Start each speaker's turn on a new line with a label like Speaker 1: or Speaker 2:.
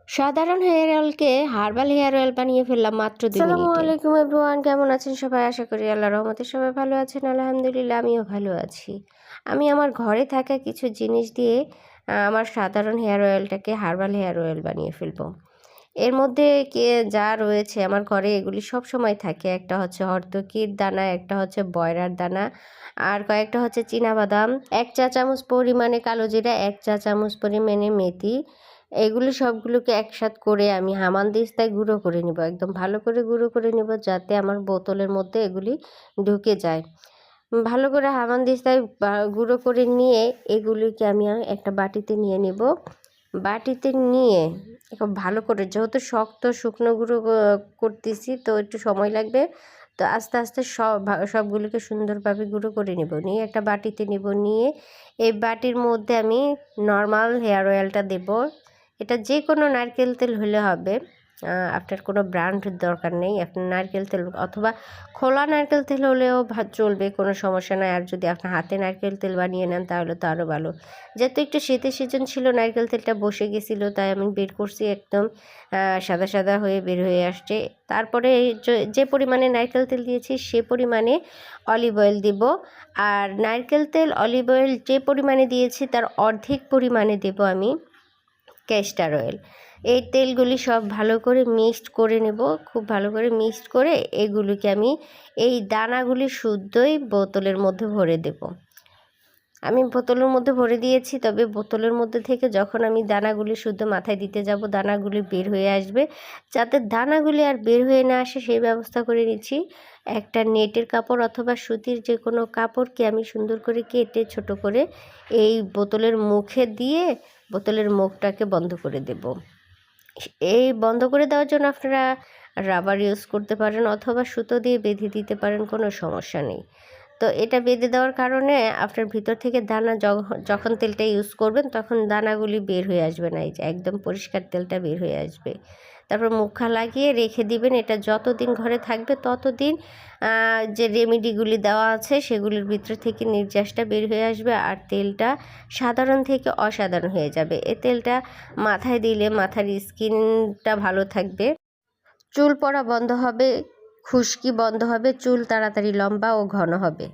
Speaker 1: সাধারণ hair অয়েলকে herbal hair oil বানিয়ে ফেললাম মাত্র 2
Speaker 2: আসসালামু
Speaker 1: মিনিটে।
Speaker 2: আলাইকুম এভরিওয়ান, কেমন আছেন সবাই? আশা করি আল্লাহর রহমতে সবাই ভালো আছেন। আলহামদুলিল্লাহ, আমিও ভালো আছি। আমি আমার ঘরে থাকা কিছু জিনিস দিয়ে আমার সাধারণ হেয়ার অয়েলটাকে হার্বাল হেয়ার অয়েল বানিয়ে ফেলবো। এর মধ্যে যা রয়েছে আমার ঘরে এগুলি সব সময় থাকে। একটা হচ্ছে হর্তকির দানা, একটা হচ্ছে বয়রার দানা, আর কয়েকটা হচ্ছে চীনাবাদাম, 1 চা চামচ পরিমাণে কালো জিরা, 1 চা চামচ পরিমাণে মেথি। এগুলো সবগুলোকে একসাথ করে আমি হামানদিস্তায় গুঁড়ো করে নিব, একদম ভালো করে গুঁড়ো করে নিব, যাতে আমার বোতলের মধ্যে এগুলি ঢুকে যায়। ভালো করে হামানদিস্তায় গুঁড়ো করে নিয়ে এগুলিকে আমি একটা বাটিতে নিয়ে নিব। বাটিতে নিয়ে খুব ভালো করে, যেহেতু শক্ত শুকনো গুঁড়ো করতেছি তো একটু সময় লাগবে, তো আস্তে আস্তে সবগুলোকে সুন্দরভাবে গুঁড়ো করে নেব। নিয়ে একটা বাটিতে নেব, নিয়ে এই বাটির মধ্যে আমি নর্মাল হেয়ার অয়েলটা দেব। এটা যে কোনো নারকেল তেল হলে হবে, আপনার কোনো ব্র্যান্ড দরকার নেই। আপনার নারকেল তেল অথবা খোলা নারকেল তেল হলেও চলবে, কোনো সমস্যা নাই। আর যদি আপনার হাতে নারকেল তেল বানিয়ে নেন তাহলে তো আরও ভালো। যেহেতু একটু শীতের সিজন ছিল, নারকেল তেলটা বসে গেছিলো, তাই আমি বের করছি, একদম সাদা সাদা হয়ে বের হয়ে আসছে। তারপরে যে পরিমাণে নারকেল তেল দিয়েছি সে পরিমাণে অলিভ অয়েল দিব। আর নারকেল তেল অলিভ অয়েল যে পরিমাণে দিয়েছি তার অর্ধেক পরিমাণে দেব আমি ক্যাস্টার অয়েল। এই তেলগুলি সব ভালো করে মিক্সড করে নেব। খুব ভালো করে মিক্সড করে এগুলিকে আমি এই দানাগুলি শুদ্ধই বোতলের মধ্যে ভরে দেব। আমি বোতলের মধ্যে ভরে দিয়েছি, তবে বোতলের মধ্যে থেকে যখন আমি দানাগুলি শুদ্ধ মাথায় দিতে যাব, দানাগুলি বের হয়ে আসবে। যাতে দানাগুলি আর বের হয়ে না আসে সেই ব্যবস্থা করে নিচ্ছি। একটা নেটের কাপড় অথবা সুতির যে কোনো কাপড়কে আমি সুন্দর করে কেটে ছোট করে এই বোতলের মুখে দিয়ে বোতলের মুখটাকে বন্ধ করে দেব। এই বন্ধ করে দেওয়ার জন্য আপনারা রাবার ইউজ করতে পারেন অথবা সুতো দিয়ে বেঁধে দিতে পারেন, কোনো সমস্যা নেই। তো এটা বেঁধে দেওয়ার কারণে আপনার ভিতর থেকে দানা যখন তেলটা ইউজ করবেন তখন দানাগুলি বের হয়ে আসবে না, এই যে একদম পরিষ্কার তেলটা বের হয়ে আসবে। তারপর মুখা লাগিয়ে রেখে দিবেন। এটা যতদিন ঘরে থাকবে ততদিন যে রেমেডিগুলি দেওয়া আছে সেগুলির ভিতর থেকে নির্যাসটা বের হয়ে আসবে, আর তেলটা সাধারণ থেকে অসাধারণ হয়ে যাবে। এ তেলটা মাথায় দিলে মাথার স্কিনটা ভালো থাকবে, চুল পড়া বন্ধ হবে, খুশকি বন্ধ হবে, চুল তাড়াতাড়ি লম্বা ও ঘন হবে।